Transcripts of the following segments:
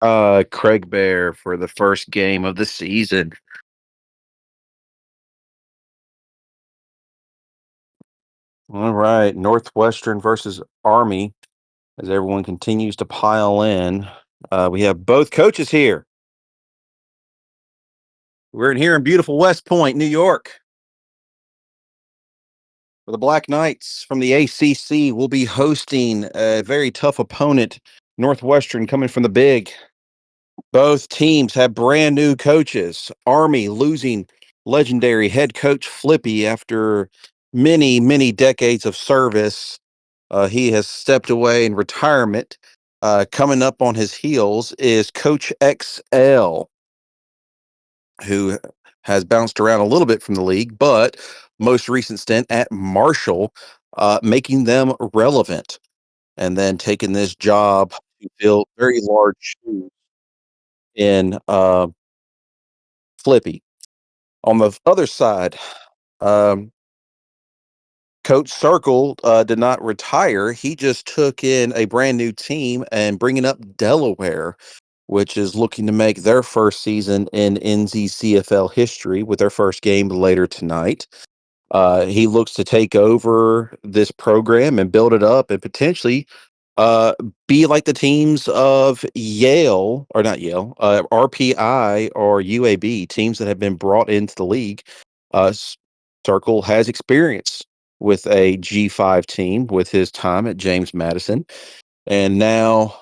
Craig Bear for the first game of the season. All right, Northwestern versus Army as everyone continues to pile in. We have both coaches here. We're here in beautiful West Point, New York, where the Black Knights from the ACC will be hosting a very tough opponent, Northwestern, coming from the Big. Both teams have brand new coaches. Army losing legendary head coach Flippy after many, many decades of service. He has stepped away in retirement. Coming up on his heels is Coach XL, who has bounced around a little bit from the league, but most recent stint at Marshall, making them relevant, and then taking this job to fill very large shoes in Flippy. On the other side, um, Coach Circle did not retire. He just took in a brand new team and bringing up Delaware, which is looking to make their first season in NZCFL history with their first game later tonight. He looks to take over this program and build it up and potentially uh, be like the teams of Yale, or not Yale, RPI or UAB, teams that have been brought into the league. Circle has experience with a G5 team with his time at James Madison, and now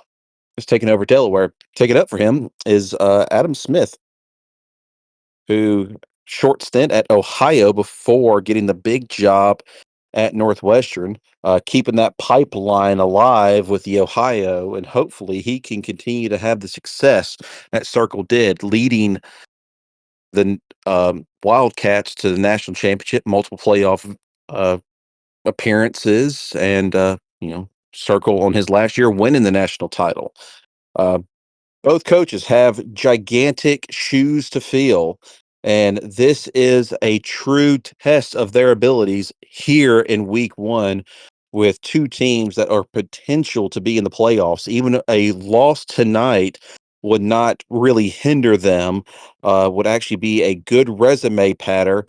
is taking over Delaware. Taking up for him is Adam Smith, who short stint at Ohio before getting the big job at Northwestern, keeping that pipeline alive with the Ohio, and hopefully he can continue to have the success that Circle did, leading the Wildcats to the national championship, multiple playoff uh, appearances, and Circle on his last year winning the national title. Uh, both coaches have gigantic shoes to fill, and this is a true test of their abilities here in week one with two teams that are potential to be in the playoffs. Even a loss tonight would not really hinder them, would actually be a good resume pattern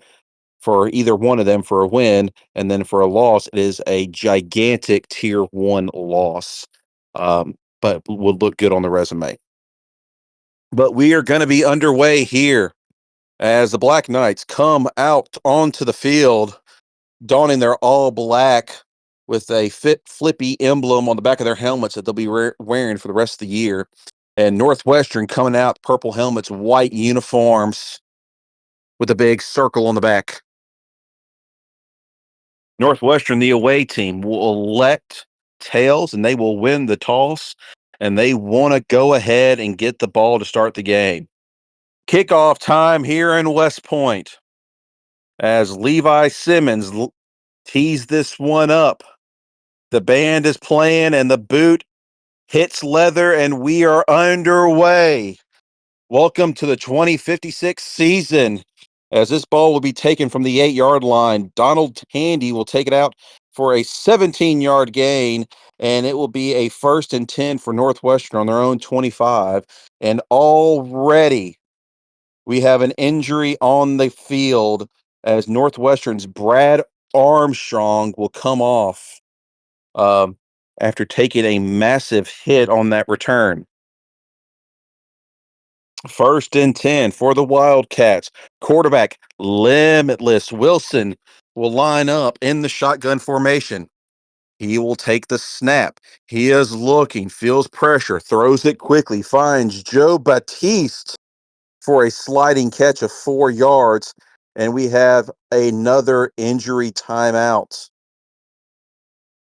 for either one of them for a win. And then for a loss, it is a gigantic tier one loss, but would look good on the resume. But we are going to be underway here as the Black Knights come out onto the field, donning their all black with a fit flippy emblem on the back of their helmets that they'll be wearing for the rest of the year. And Northwestern coming out, purple helmets, white uniforms with a big circle on the back. Northwestern, the away team, will elect tails and they will win the toss. And they want to go ahead and get the ball to start the game. Kickoff time here in West Point as Levi Simmons tees this one up. The band is playing and the boot hits leather, and we are underway. Welcome to the 2056 season. As this ball will be taken from the 8-yard line, Donald Tandy will take it out for a 17-yard gain, and it will be a 1st and 10 for Northwestern on their own 25. And already we have an injury on the field as Northwestern's Brad Armstrong will come off um, after taking a massive hit on that return. 1st and 10 for the Wildcats. Quarterback Limitless Wilson will line up in the shotgun formation. He will take the snap. He is looking, feels pressure, throws it quickly, finds Joe Batiste for a sliding catch of 4 yards, and we have another injury timeout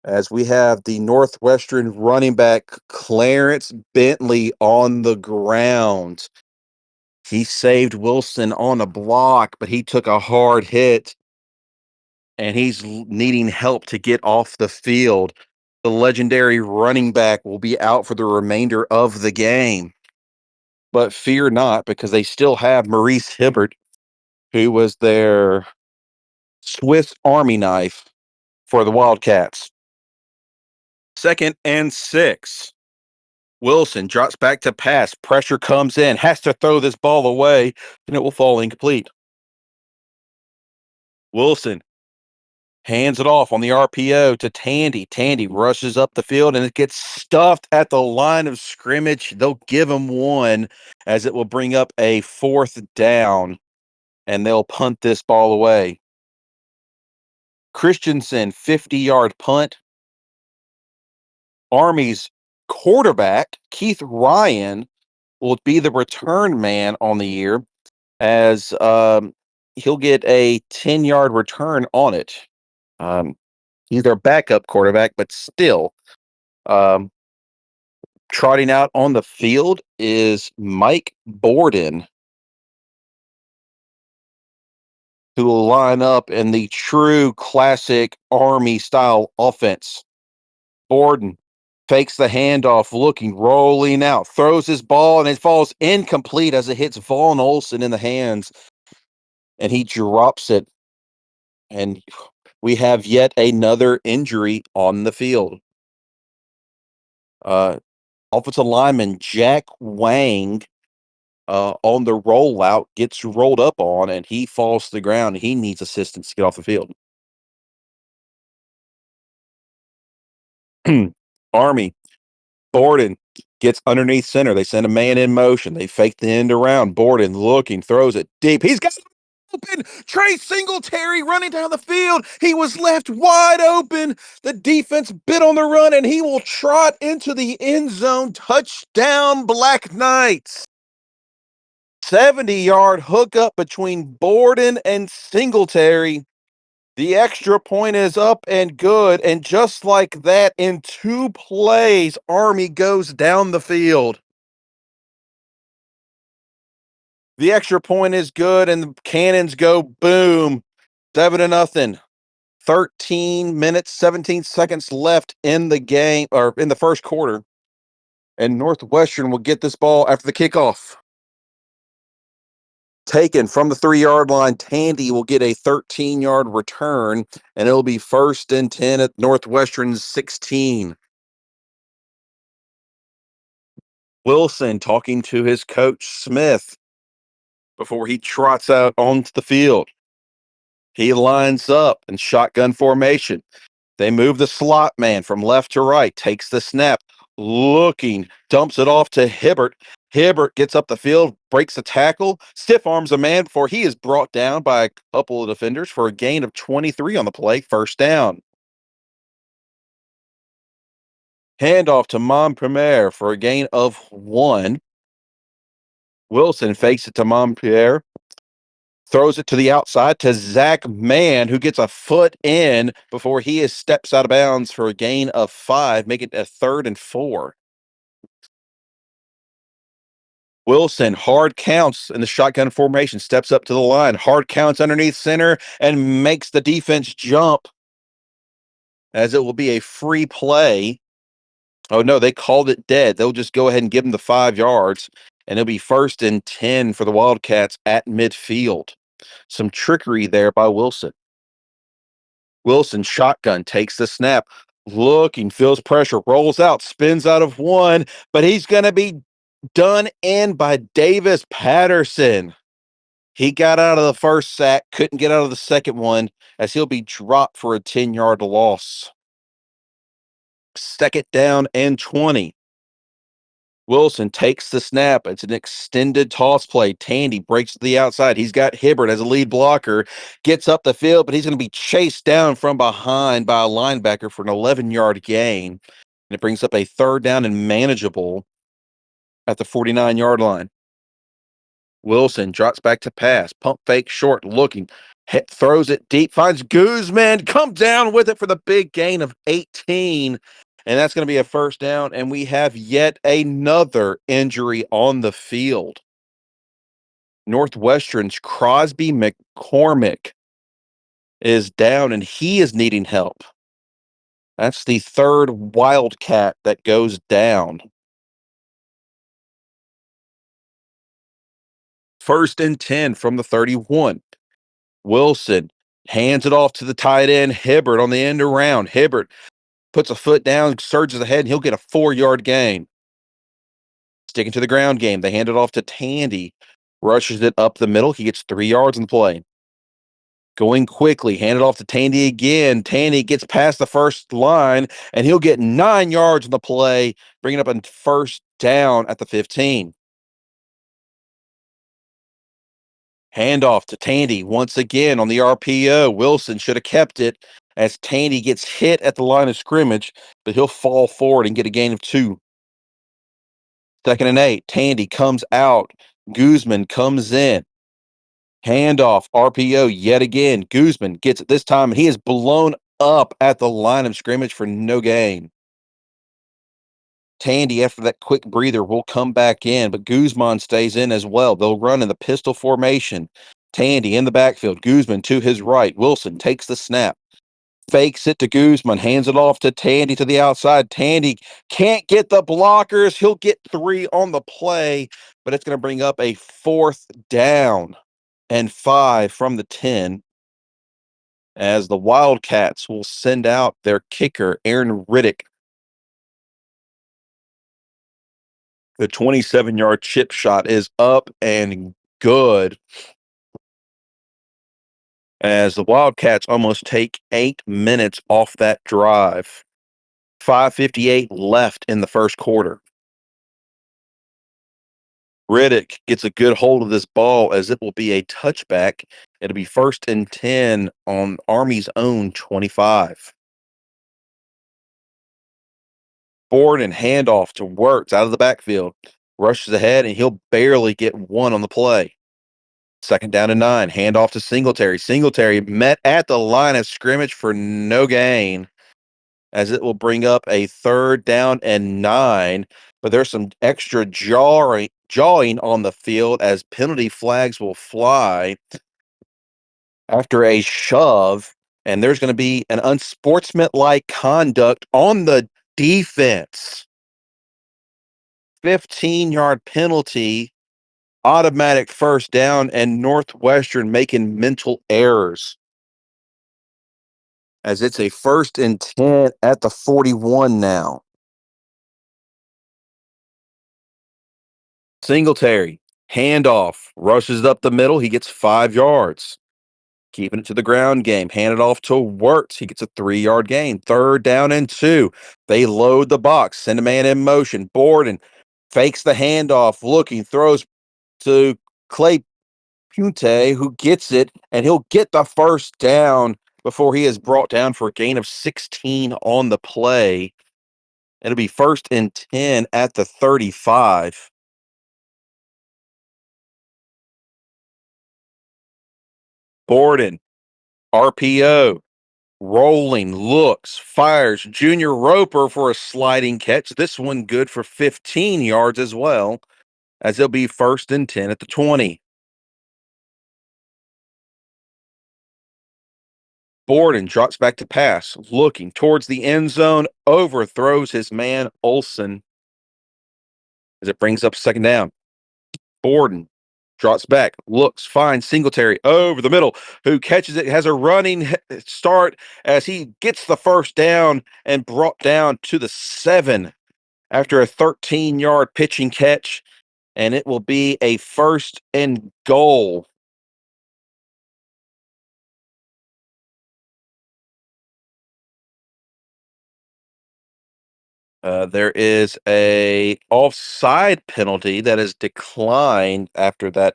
as we have the Northwestern running back Clarence Bentley on the ground. He saved Wilson on a block, but he took a hard hit and he's needing help to get off the field. The legendary running back will be out for the remainder of the game. But fear not, because they still have Maurice Hibbert, who was their Swiss Army knife for the Wildcats. 2nd and 6. Wilson drops back to pass. Pressure comes in, has to throw this ball away, and it will fall incomplete. Wilson hands it off on the RPO to Tandy. Tandy rushes up the field and it gets stuffed at the line of scrimmage. They'll give him one as it will bring up a fourth down and they'll punt this ball away. Christensen, 50-yard punt. Army's quarterback, Keith Ryan, will be the return man on the year as he'll get a 10-yard return on it. Um, he's their backup quarterback, but still, um, trotting out on the field is Mike Borden, who will line up in the true classic Army style offense. Borden fakes the handoff, looking, rolling out, throws his ball, and it falls incomplete as it hits Vaughn Olson in the hands, and he drops it. And we have yet another injury on the field. Uh, Offensive lineman Jack Wang on the rollout gets rolled up on and he falls to the ground. He needs assistance to get off the field. Army, Borden gets underneath center. They send a man in motion. They fake the end around. Borden looking, throws it deep. He's got open. Trey Singletary running down the field. He was left wide open. The defense bit on the run, and he will trot into the end zone. Touchdown, Black Knights. 70-yard hookup between Borden and Singletary. The extra point is up and good. And just like that, in 2 plays, Army goes down the field. The extra point is good, and the cannons go boom. 7-0. 13 minutes, 17 seconds left in the game or in the first quarter. And Northwestern will get this ball after the kickoff. Taken from the 3-yard line, Tandy will get a 13-yard return, and it'll be 1st and 10 at Northwestern's 16. Wilson talking to his coach, Smith, before he trots out onto the field. He lines up in shotgun formation. They move the slot man from left to right, takes the snap, looking, dumps it off to Hibbert. Hibbert gets up the field, breaks a tackle, stiff arms a man before he is brought down by a couple of defenders for a gain of 23 on the play, 1st down. Handoff to Montpierre for a gain of 1. Wilson fakes it to Montpierre, throws it to the outside to Zach Mann, who gets a foot in before steps out of bounds for a gain of 5, making it a 3rd and 4. Wilson hard counts in the shotgun formation, steps up to the line, hard counts underneath center, and makes the defense jump as it will be a free play. Oh, no, they called it dead. They'll just go ahead and give him the 5 yards, and it'll be 1st and 10 for the Wildcats at midfield. Some trickery there by Wilson. Wilson shotgun takes the snap, looking, feels pressure, rolls out, spins out of 1, but he's going to be done in by Davis Patterson. He got out of the first sack, couldn't get out of the second one, as he'll be dropped for a 10-yard loss. 2nd down and 20. Wilson takes the snap. It's an extended toss play. Tandy breaks to the outside. He's got Hibbert as a lead blocker, gets up the field, but he's going to be chased down from behind by a linebacker for an 11-yard gain. And it brings up a 3rd down and manageable at the 49-yard line. Wilson drops back to pass, pump fake short, looking, throws it deep, finds Guzman, come down with it for the big gain of 18. And that's going to be a 1st down. And we have yet another injury on the field. Northwestern's Crosby McCormick is down and he is needing help. That's the 3rd Wildcat that goes down. 1st and 10 from the 31. Wilson hands it off to the tight end, Hibbert, on the end around. Hibbert puts a foot down, surges ahead, and he'll get a 4-yard gain. Sticking to the ground game, they hand it off to Tandy. Rushes it up the middle. He gets 3 yards in the play. Going quickly, hand it off to Tandy again. Tandy gets past the first line, and he'll get 9 yards in the play, bringing up a first down at the 15. Handoff to Tandy once again on the RPO. Wilson should have kept it as Tandy gets hit at the line of scrimmage, but he'll fall forward and get a gain of 2. 2nd and 8. Tandy comes out. Guzman comes in. Handoff, RPO yet again. Guzman gets it this time, and he is blown up at the line of scrimmage for no gain. Tandy, after that quick breather, will come back in, but Guzman stays in as well. They'll run in the pistol formation. Tandy in the backfield. Guzman to his right. Wilson takes the snap. Fakes it to Guzman, hands it off to Tandy to the outside. Tandy can't get the blockers. He'll get 3 on the play, but it's going to bring up a 4th down and 5 from the 10 as the Wildcats will send out their kicker, Aaron Riddick. The 27-yard chip shot is up and good as the Wildcats almost take 8 minutes off that drive. 5:58 left in the first quarter. Riddick gets a good hold of this ball as it will be a touchback. It'll be 1st and 10 on Army's own 25. Borden handoff to Wirtz out of the backfield. Rushes ahead, and he'll barely get 1 on the play. 2nd down and 9. Handoff to Singletary. Singletary met at the line of scrimmage for no gain, as it will bring up a 3rd down and 9. But there's some extra jawing on the field as penalty flags will fly after a shove, and there's going to be an unsportsmanlike conduct on the defense. 15-yard penalty, automatic 1st down, and Northwestern making mental errors as it's a 1st and 10 at the 41 now. Singletary, handoff, rushes up the middle. He gets 5 yards. Keeping it to the ground game. Hand it off to Wirtz. He gets a 3-yard gain. 3rd down and 2. They load the box. Send a man in motion. Borden fakes the handoff. Looking. Throws to Clay Punte, who gets it. And he'll get the 1st down before he is brought down for a gain of 16 on the play. It'll be 1st and 10 at the 35. Borden, RPO. Rolling, looks, fires. Junior Roper for a sliding catch. This one good for 15 yards as well, as it'll be 1st and 10 at the 20. Borden drops back to pass, looking towards the end zone, overthrows his man Olsen as it brings up 2nd down. Borden drops back, looks, finds Singletary over the middle, who catches it, has a running start as he gets the 1st down and brought down to the 7 after a 13-yard pitching catch, and it will be a 1st and goal. There is a offside penalty that is declined after that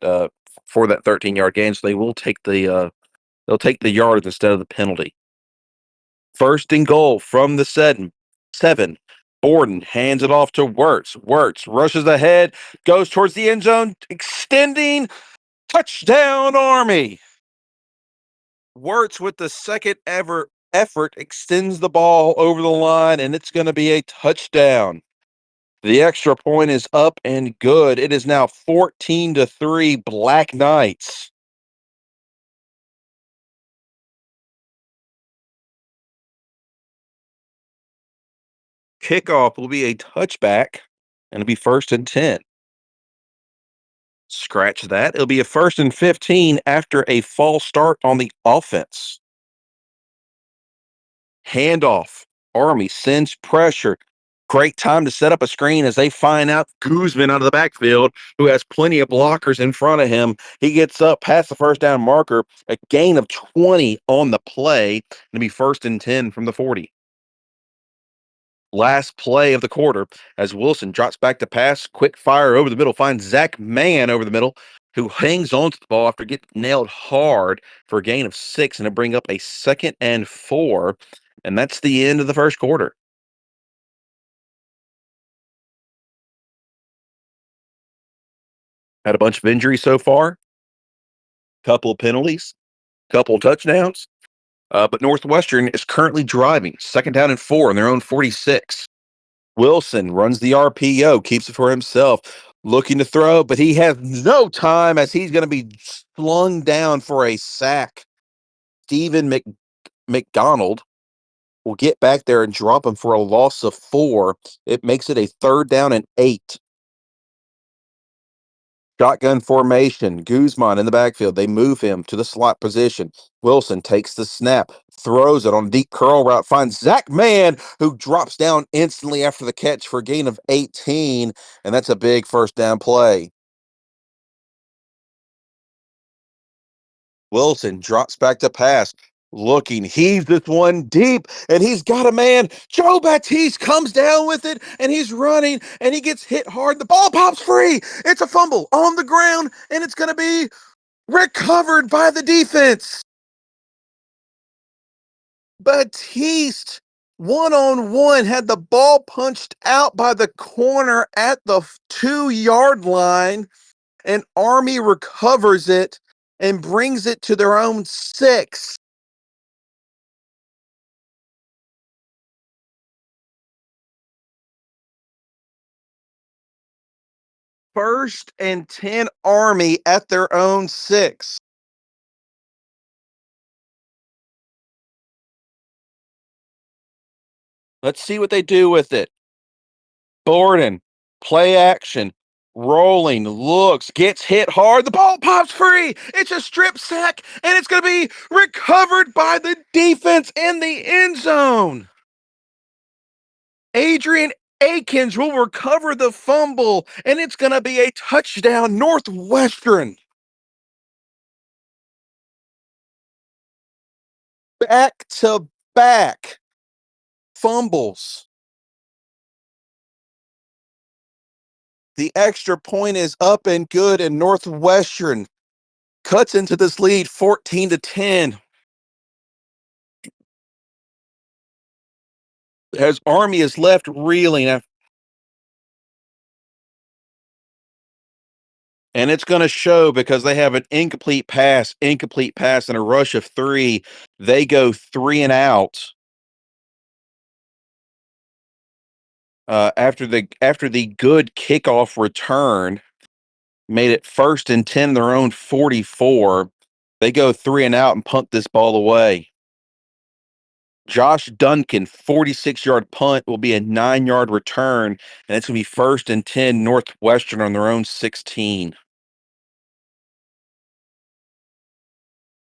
for that 13-yard gain, so they will take they'll take the yards instead of the penalty. 1st and goal from the 7. Borden hands it off to Wirtz. Wirtz rushes ahead, goes towards the end zone, extending. Touchdown, Army! Wirtz with the 2nd ever effort extends the ball over the line, and it's going to be a touchdown. The extra point is up and good. It is now 14-3 Black Knights. Kickoff will be a touchback, and it'll be 1st and 10. Scratch that. It'll be a 1st and 15 after a false start on the offense. Handoff. Army sends pressure. Great time to set up a screen as they find out Guzman out of the backfield, who has plenty of blockers in front of him. He gets up past the first down marker, a gain of 20 on the play, to be first and 10 from the 40. Last play of the quarter as Wilson drops back to pass, quick fire over the middle, finds Zach Mann over the middle, who hangs on to the ball after getting nailed hard for a gain of 6 and to bring up a 2nd and 4. And that's the end of the first quarter. Had a bunch of injuries so far, couple of penalties, couple of touchdowns. But Northwestern is currently driving, 2nd down and 4 in their own 46. Wilson runs the RPO, keeps it for himself, looking to throw, but he has no time as he's going to be slung down for a sack. Stephen McDonald will get back there and drop him for a loss of 4. It makes it a 3rd down and 8. Shotgun formation. Guzman in the backfield. They move him to the slot position. Wilson takes the snap, throws it on a deep curl route, finds Zach Mann, who drops down instantly after the catch for a gain of 18, and that's a big first down play. Wilson drops back to pass, looking, heaves this one deep, and he's got a man. Joe Baptiste comes down with it, and he's running, and he gets hit hard. The ball pops free. It's a fumble on the ground, and it's going to be recovered by the defense. Batiste, one on one, had the ball punched out by the corner at the 2 yard line, and Army recovers it and brings it to their own 6. First and 10 Army at their own 6. Let's see what they do with it. Borden, play action, rolling, looks, gets hit hard. The ball pops free. It's a strip sack, and it's going to be recovered by the defense in the end zone. Adrian Akins will recover the fumble, and it's going to be a touchdown, Northwestern. Back to back fumbles. The extra point is up and good, and Northwestern cuts into this lead 14-10. As Army is left reeling, and it's going to show because they have an incomplete pass, and a rush of 3. They go 3 and out after the good kickoff return made it first and 10 their own 44. They go 3 and out and punt this ball away. Josh Duncan, 46-yard punt, will be a 9-yard return, and it's going to be first and 10 Northwestern on their own 16.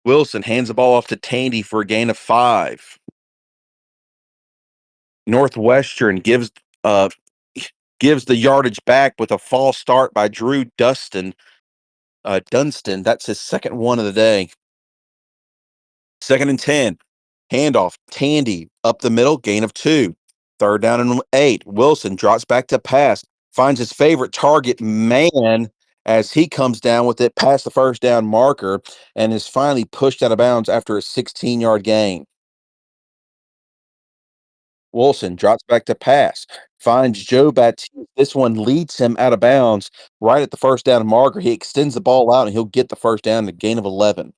Wilson hands the ball off to Tandy for a gain of 5. Northwestern uh gives the yardage back with a false start by Drew Dunston. That's his second one of the day. 2nd and 10. Handoff. Tandy up the middle, gain of 2. 3rd down and 8. Wilson drops back to pass. Finds his favorite target, man, as he comes down with it past the first down marker and is finally pushed out of bounds after a 16-yard gain. Wilson drops back to pass. Finds Joe Baptiste. This one leads him out of bounds right at the first down marker. He extends the ball out and he'll get the first down, a gain of 11.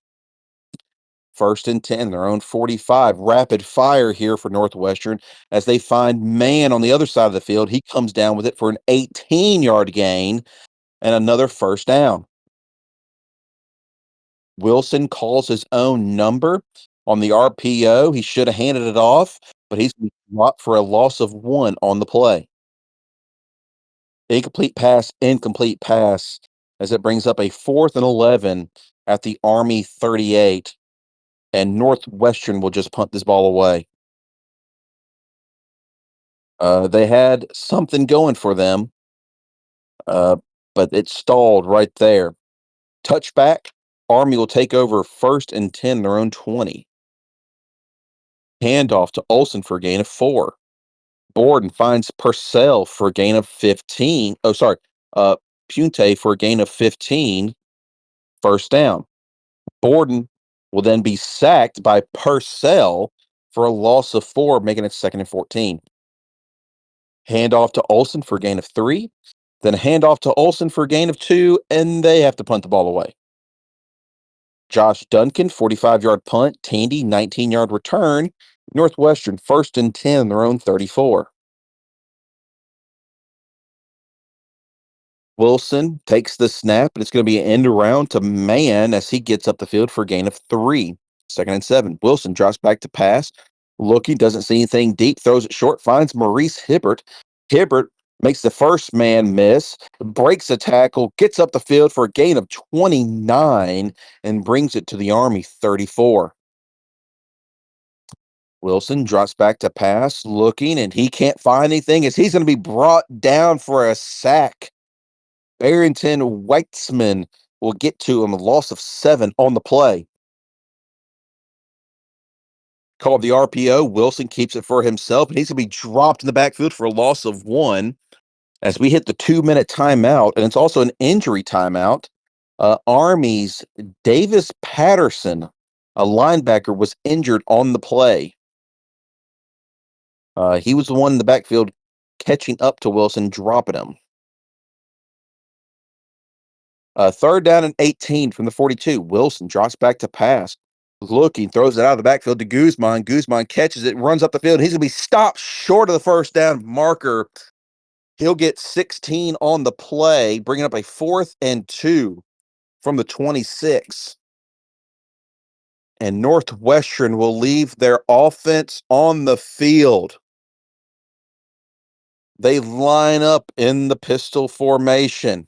First and 10, their own 45. Rapid fire here for Northwestern as they find man on the other side of the field. He comes down with it for an 18-yard gain and another first down. Wilson calls his own number on the RPO. He should have handed it off, but he's blocked for a loss of 1 on the play. Incomplete pass, as it brings up a 4th and 11 at the Army 38, and Northwestern will just punt this ball away. They had something going for them, uh, but it stalled right there. Touchback. Army will take over first and 10, their own 20. Handoff to Olson for a gain of 4. Borden finds Purcell for a gain of 15. Oh, sorry. Uh, Punte for a gain of 15. First down. Borden will then be sacked by Purcell for a loss of 4, making it second and 14. Handoff to Olson for a gain of 3. Then a handoff to Olson for a gain of 2, and they have to punt the ball away. Josh Duncan, 45-yard punt. Tandy, 19-yard return. Northwestern, first and 10, their own 34. Wilson takes the snap, and it's going to be an end around to Man as he gets up the field for a gain of 3. Second and 7. Wilson drops back to pass. Looking, doesn't see anything deep, throws it short, finds Maurice Hibbert. Hibbert makes the first man miss, breaks a tackle, gets up the field for a gain of 29, and brings it to the Army 34. Wilson drops back to pass, looking, and he can't find anything as he's going to be brought down for a sack. Barrington Weitzman will get to him, a loss of 7 on the play. Called the RPO. Wilson keeps it for himself, and he's going to be dropped in the backfield for a loss of 1 as we hit the 2-minute timeout, and it's also an injury timeout. Army's Davis Patterson, a linebacker, was injured on the play. He was the one in the backfield catching up to Wilson, dropping him. Third down and 18 from the 42. Wilson drops back to pass. Looking, throws it out of the backfield to Guzman. Guzman catches it, runs up the field. He's going to be stopped short of the first down marker. He'll get 16 on the play, bringing up a 4th and 2 from the 26. And Northwestern will leave their offense on the field. They line up in the pistol formation.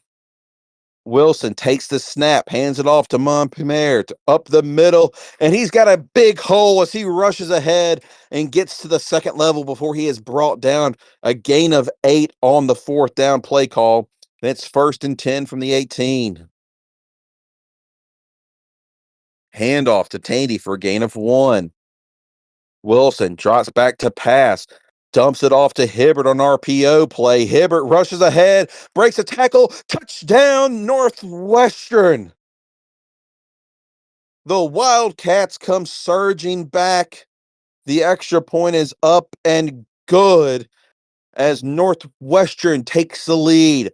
Wilson takes the snap, hands it off to Montpellier up the middle, and he's got a big hole as he rushes ahead and gets to the second level before he is brought down. A gain of 8 on the 4th down play call. And it's first and 10 from the 18. Handoff to Tandy for a gain of 1. Wilson drops back to pass, dumps it off to Hibbert on RPO play. Hibbert rushes ahead, breaks a tackle, touchdown Northwestern. The Wildcats come surging back. The extra point is up and good as Northwestern takes the lead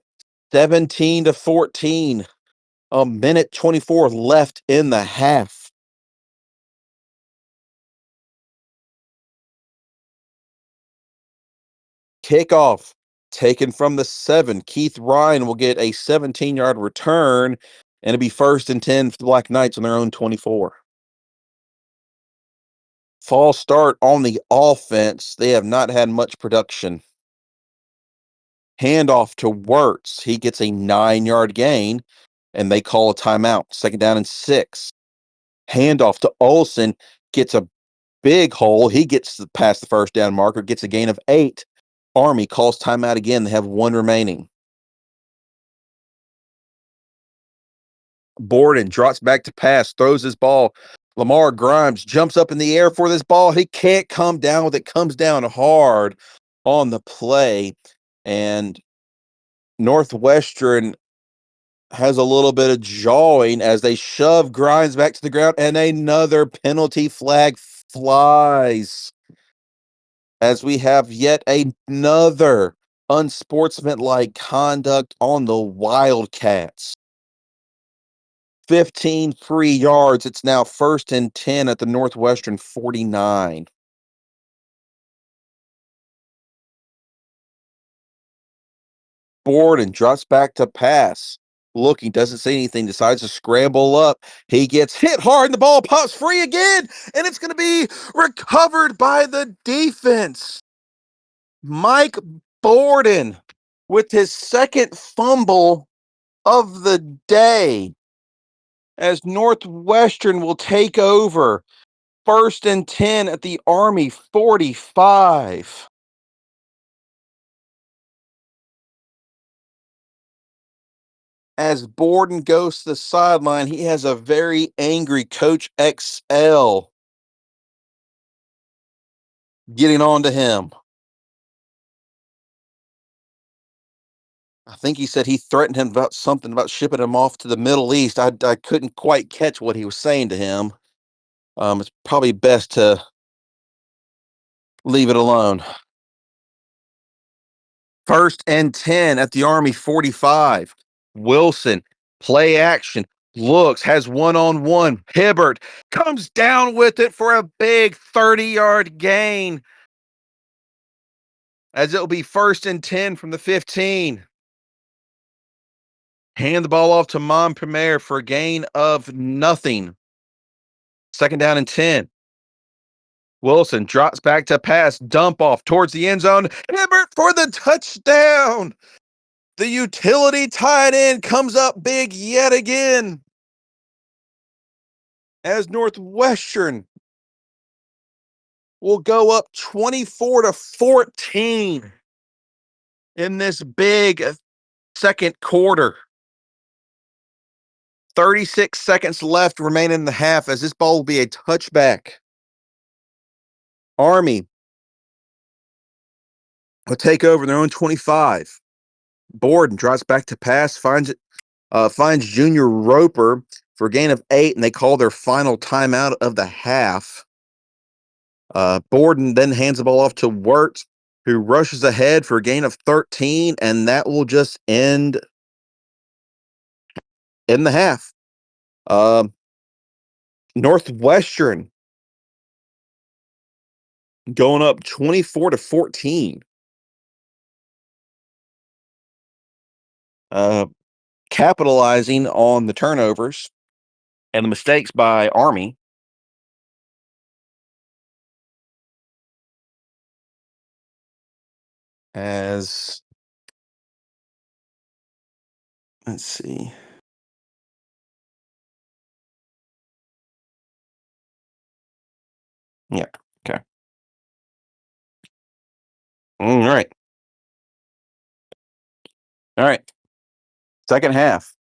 17-14. A minute 24 left in the half. Kickoff taken from the 7. Keith Ryan will get a 17-yard return, and it'll be first and 10 for the Black Knights on their own 24. False start on the offense. They have not had much production. Handoff to Wirtz. He gets a 9-yard gain, and they call a timeout. Second down and 6. Handoff to Olson. Gets a big hole. He gets past the first down marker, gets a gain of 8. Army calls timeout again. They have 1 remaining. Borden drops back to pass, throws his ball. Lamar Grimes jumps up in the air for this ball. He can't come down with it, comes down hard on the play. And Northwestern has a little bit of jawing as they shove Grimes back to the ground, and another penalty flag flies as we have yet another unsportsmanlike conduct on the Wildcats. 15 free yards. It's now first and 10 at the Northwestern 49. Borden drops back to pass. Looking, doesn't say anything, decides to scramble up. He gets hit hard, and the ball pops free again, and it's going to be recovered by the defense. Mike Borden with his second fumble of the day as Northwestern will take over. First and 10 at the Army 45. As Borden goes to the sideline, he has a very angry Coach XL getting on to him. I think he said he threatened him about something about shipping him off to the Middle East. I couldn't quite catch what he was saying to him. It's probably best to leave it alone. 1st and 10 at the Army 45. Wilson, play action, looks, has one-on-one. Hibbert comes down with it for a big 30-yard gain, as it'll be 1st and 10 from the 15. Hand the ball off to Montpellier for a gain of nothing. 2nd down and 10. Wilson drops back to pass, dump off towards the end zone. Hibbert for the touchdown. The utility tight end comes up big yet again, as Northwestern will go up 24-14 in this big second quarter. 36 seconds left remaining in the half, as this ball will be a touchback. Army will take over their own 25. Borden drops back to pass, finds Junior Roper for a gain of 8, and they call their final timeout of the half. Borden then hands the ball off to Wirtz, who rushes ahead for a gain of 13, and that will just end in the half. Northwestern going up 24-14. Capitalizing on the turnovers and the mistakes by Army. As let's see. Yeah. Okay. All right. All right. Second half.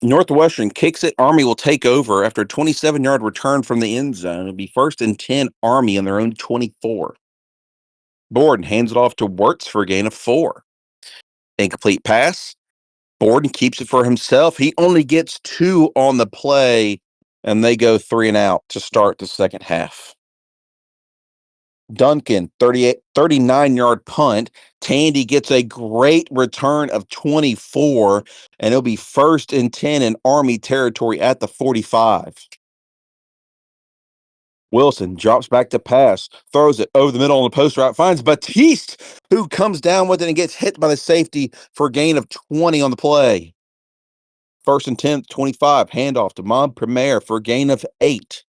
Northwestern kicks it. Army will take over after a 27-yard return from the end zone. It'll be 1st and 10 Army on their own 24. Borden hands it off to Wirtz for a gain of 4. Incomplete pass. Borden keeps it for himself. He only gets 2 on the play, and they go 3 and out to start the second half. Duncan, 39-yard punt. Tandy gets a great return of 24, and it'll be 1st and 10 in Army territory at the 45. Wilson drops back to pass, throws it over the middle on the post route, finds Batiste, who comes down with it and gets hit by the safety for a gain of 20 on the play. 1st and 10, 25, handoff to Montpellier for a gain of 8.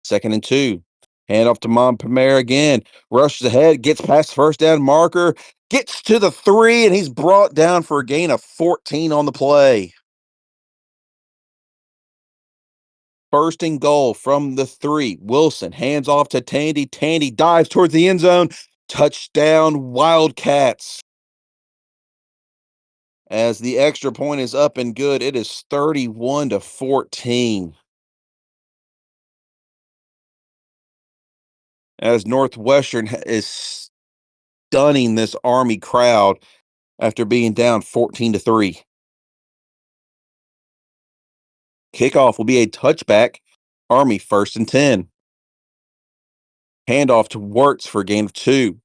2nd and 2. Hand off to Montpellier again. Rushes ahead, gets past the first down marker, gets to the 3, and he's brought down for a gain of 14 on the play. 1st and goal from the 3. Wilson hands off to Tandy. Tandy dives towards the end zone. Touchdown, Wildcats. As the extra point is up and good, it is 31-14. As Northwestern is stunning this Army crowd after being down 14-3. Kickoff will be a touchback. Army 1st and 10. Handoff to Wirtz for a gain of 2.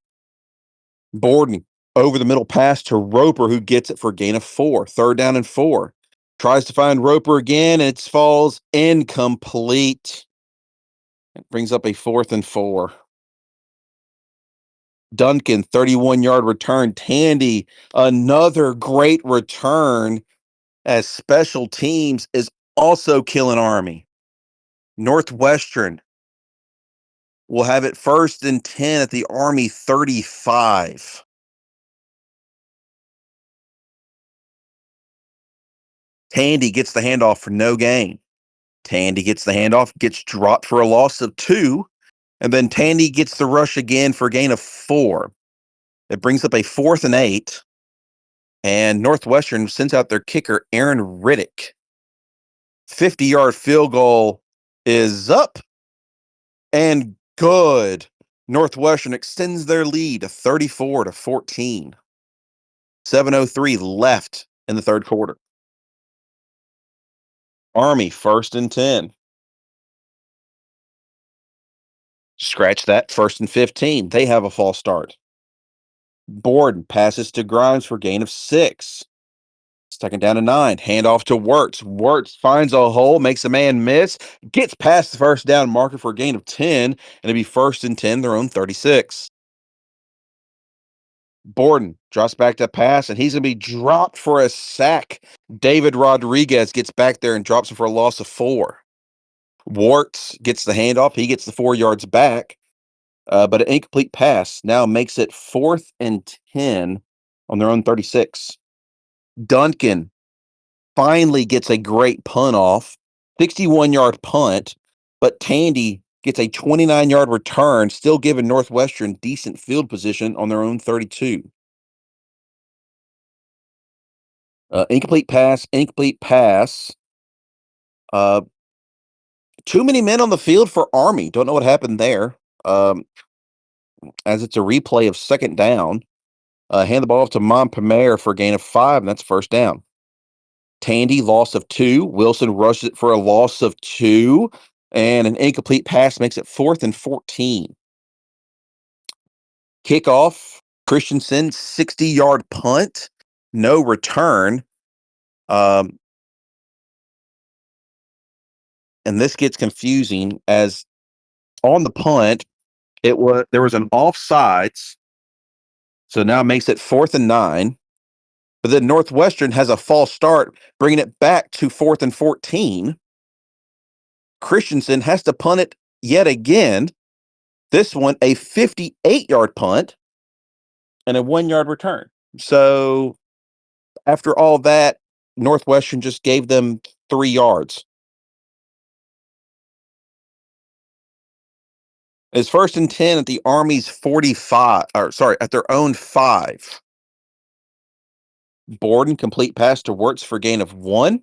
Borden over the middle pass to Roper, who gets it for a gain of 4. 3rd down and 4. Tries to find Roper again, and it falls incomplete. It brings up a 4th and 4. Duncan, 31-yard return. Tandy, another great return, as special teams is also killing Army. Northwestern will have it 1st and 10 at the Army 35. Tandy gets the handoff for no gain. Tandy gets the handoff, gets dropped for a loss of 2, and then Tandy gets the rush again for a gain of 4. It brings up a 4th and 8, and Northwestern sends out their kicker, Aaron Riddick. 50-yard field goal is up and good. Northwestern extends their lead to 34-14. 7:03 left in the third quarter. Army 1st and 10. Scratch that, 1st and 15. They have a false start. Borden passes to Grimes for gain of 6. 2nd down and 9. Handoff to Wirtz. Wirtz finds a hole, makes a man miss, gets past the first down marker for a gain of 10, and it'll be 1st and 10, their own 36. Borden drops back to pass, and he's going to be dropped for a sack. David Rodriguez gets back there and drops him for a loss of 4. Wirtz gets the handoff. He gets the 4 yards back, but an incomplete pass now makes it 4th and 10 on their own 36. Duncan finally gets a great punt off, 61-yard punt, but Tandy gets a 29-yard return, still giving Northwestern decent field position on their own 32. Incomplete pass, incomplete pass. Too many men on the field for Army. Don't know what happened there. As it's a replay of 2nd down. Hand the ball off to Montpelier for a gain of 5, and that's 1st down. Tandy, loss of 2. Wilson rushes it for a loss of 2, and an incomplete pass makes it 4th and 14. Kickoff, Christensen, 60-yard punt, no return. And this gets confusing as on the punt, there was an offsides, so now it makes it 4th and 9. But then Northwestern has a false start, bringing it back to 4th and 14. Christensen has to punt it yet again. This one, a 58-yard punt and a 1-yard return. So after all that, Northwestern just gave them 3 yards. It's 1st and 10 at the Army's 45, or sorry, at their own 5. Borden, complete pass to Wirtz for gain of 1.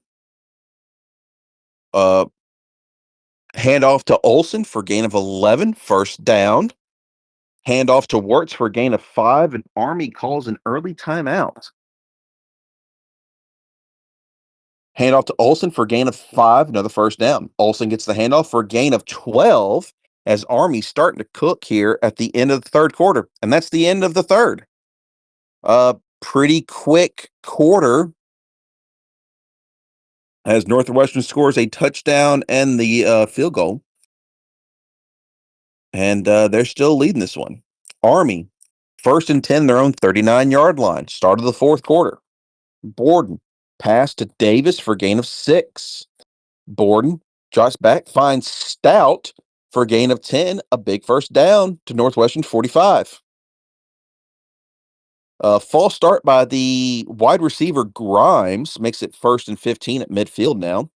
Handoff to Olson for gain of 11, 1st down. Handoff to Wirtz for a gain of 5, and Army calls an early timeout. Handoff to Olson for a gain of 5, another 1st down. Olson gets the handoff for a gain of 12 as Army's starting to cook here at the end of the third quarter, and that's the end of the third. Pretty quick quarter as Northwestern scores a touchdown and the field goal. And they're still leading this one. Army, 1st and 10, their own 39-yard line. Start of the fourth quarter. Borden, pass to Davis for gain of 6. Borden drops back, finds Stout for a gain of 10, a big 1st down to Northwestern 45. False start by the wide receiver Grimes makes it 1st and 15 at midfield now.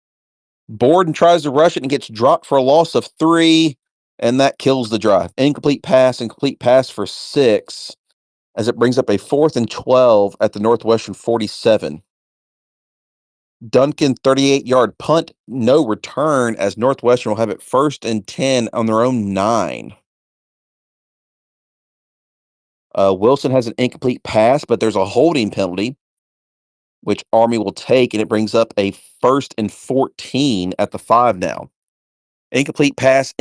Borden tries to rush it and gets dropped for a loss of 3, and that kills the drive. Incomplete pass for 6, as it brings up a 4th and 12 at the Northwestern 47. Duncan, 38-yard punt, no return, as Northwestern will have it 1st and 10 on their own 9. Wilson has an incomplete pass, but there's a holding penalty, which Army will take, and it brings up a 1st and 14 at the 5 now. Incomplete pass,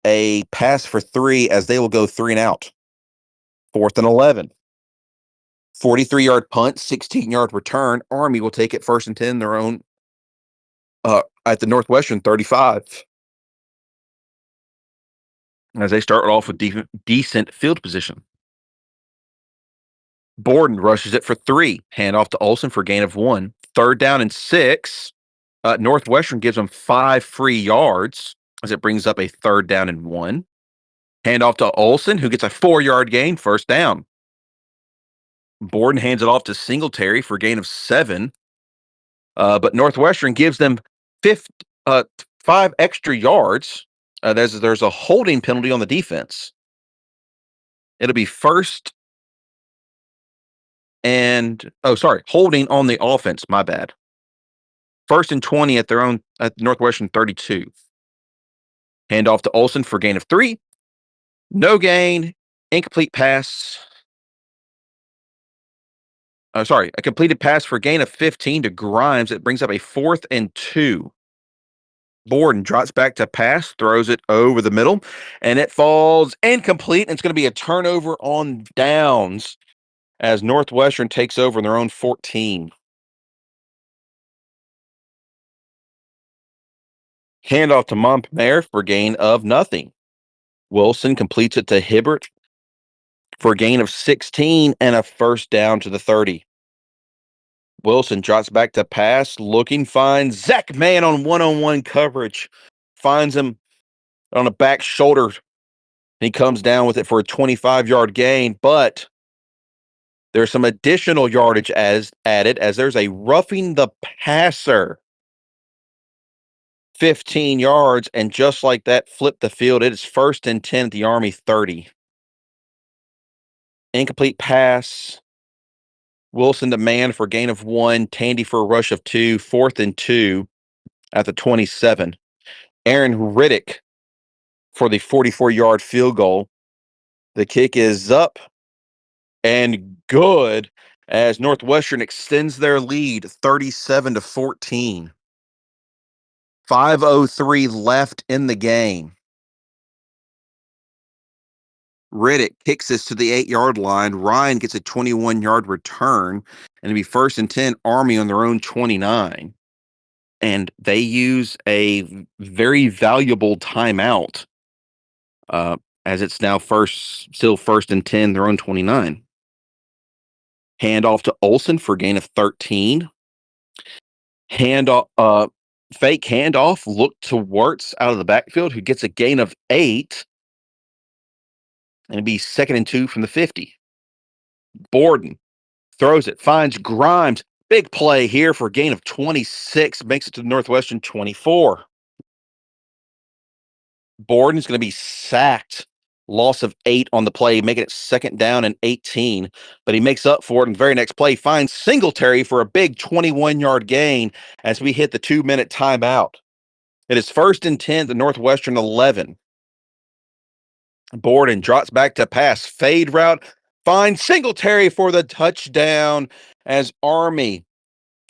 a pass for 3, as they will go 3 and out. 4th and 11. 43-yard punt, 16-yard return. Army will take it 1st and 10, their own at the Northwestern 35. As they start off with decent field position. Borden rushes it for 3. Handoff to Olson for gain of 1. 3rd down and 6. Northwestern gives them 5 free yards as it brings up a 3rd down and 1. Handoff to Olson, who gets a 4-yard gain, 1st down. Borden hands it off to Singletary for a gain of 7. But Northwestern gives them 5 extra yards. There's a holding penalty on the defense. It'll be 1st and holding on the offense. My bad. First and 20 at their own at Northwestern 32. Handoff to Olson for gain of 3. No gain. Incomplete pass. A completed pass for gain of 15 to Grimes. It brings up a 4th and 2. Borden drops back to pass, throws it over the middle, and it falls incomplete. And it's going to be a turnover on downs as Northwestern takes over in their own 14. Handoff to Montpelier for gain of nothing. Wilson completes it to Hibbert for a gain of 16 and a first down to the 30. Wilson drops back to pass, looking, finds Zach Mann on one coverage, finds him on a back shoulder. He comes down with it for a 25-yard gain, but there's some additional yardage added as there's a roughing the passer. 15 yards, and just like that, flipped the field. It is 1st and 10 at the Army 30. Incomplete pass. Wilson to man for gain of 1. Tandy for a rush of 2. 4th and 2 at the 27. Aaron Riddick for the 44-yard field goal. The kick is up and good as Northwestern extends their lead 37-14. 5:03 left in the game. Riddick kicks this to the 8-yard line. Ryan gets a 21-yard return, and it'll be 1st and 10, Army on their own 29. And they use a very valuable timeout as it's now still 1st and 10, their own 29. Handoff to Olson for gain of 13. Fake handoff, look to Wirtz out of the backfield, who gets a gain of 8. And it'd be 2nd and 2 from the 50. Borden throws it, finds Grimes. Big play here for a gain of 26, makes it to the Northwestern 24. Borden's going to be sacked. Loss of 8 on the play, making it 2nd down and 18. But he makes up for it in the very next play, finds Singletary for a big 21-yard gain as we hit the 2-minute timeout. It is 1st and 10, the Northwestern 11. Borden drops back to pass, fade route, finds Singletary for the touchdown as Army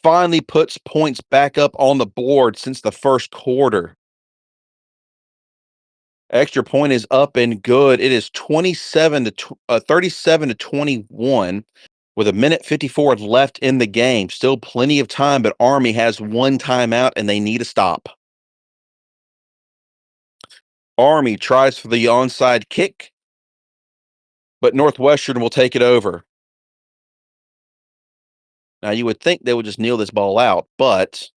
finally puts points back up on the board since the first quarter. Extra point is up and good. It is 37-21 with 1:54 left in the game. Still plenty of time, but Army has 1 timeout and they need a stop. Army tries for the onside kick, but Northwestern will take it over. Now, you would think they would just kneel this ball out, but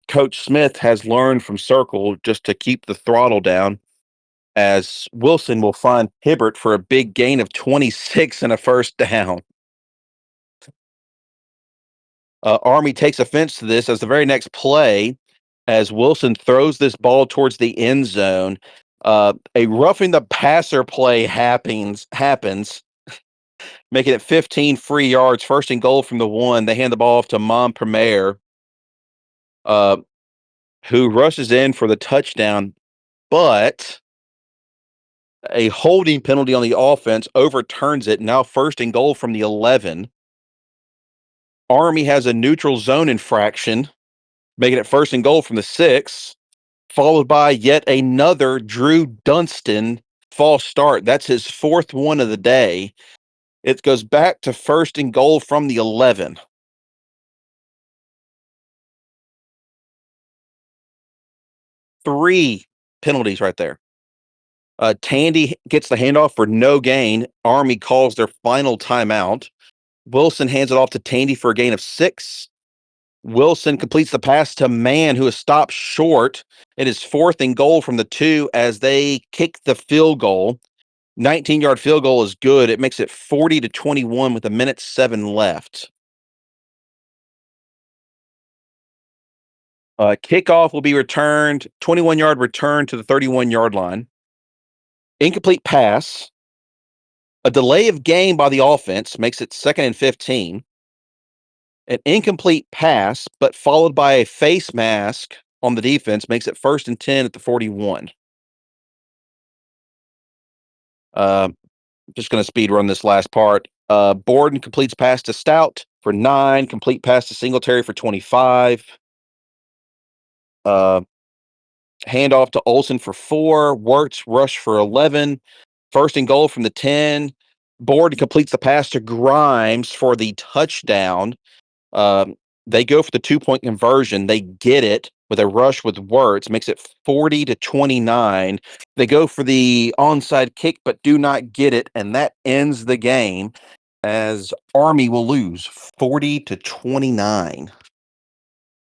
Coach Smith has learned from Circle just to keep the throttle down as Wilson will find Hibbert for a big gain of 26 and a first down. Army takes offense to this as the very next play, as Wilson throws this ball towards the end zone. A roughing the passer play happens, making it 15 free yards, 1st and goal from the 1. They hand the ball off to Montpelier, who rushes in for the touchdown, but a holding penalty on the offense overturns it. Now 1st and goal from the 11. Army has a neutral zone infraction, making it 1st and goal from the 6, followed by yet another Drew Dunston false start. That's his 4th one of the day. It goes back to 1st and goal from the 11. Three penalties right there. Tandy gets the handoff for no gain. Army calls their final timeout. Wilson hands it off to Tandy for a gain of 6. Wilson completes the pass to Mann, who is stopped short. It is 4th and goal from the 2 as they kick the field goal. 19-yard field goal is good. It makes it 40-21 with 1:07 left. Kickoff will be returned, 21-yard return to the 31-yard line. Incomplete pass. A delay of game by the offense makes it 2nd and 15. An incomplete pass, but followed by a face mask on the defense makes it 1st and 10 at the 41. Uh, just going to speed run this last part. Borden completes pass to Stout for 9, complete pass to Singletary for 25. Uh, Handoff to Olsen for 4. Wirtz rush for 11. 1st and goal from the 10. Borden completes the pass to Grimes for the touchdown. Um, they go for the 2-point conversion. They get it with a rush with Wirtz, makes it 40-29. They go for the onside kick, but do not get it, and that ends the game as Army will lose 40-29.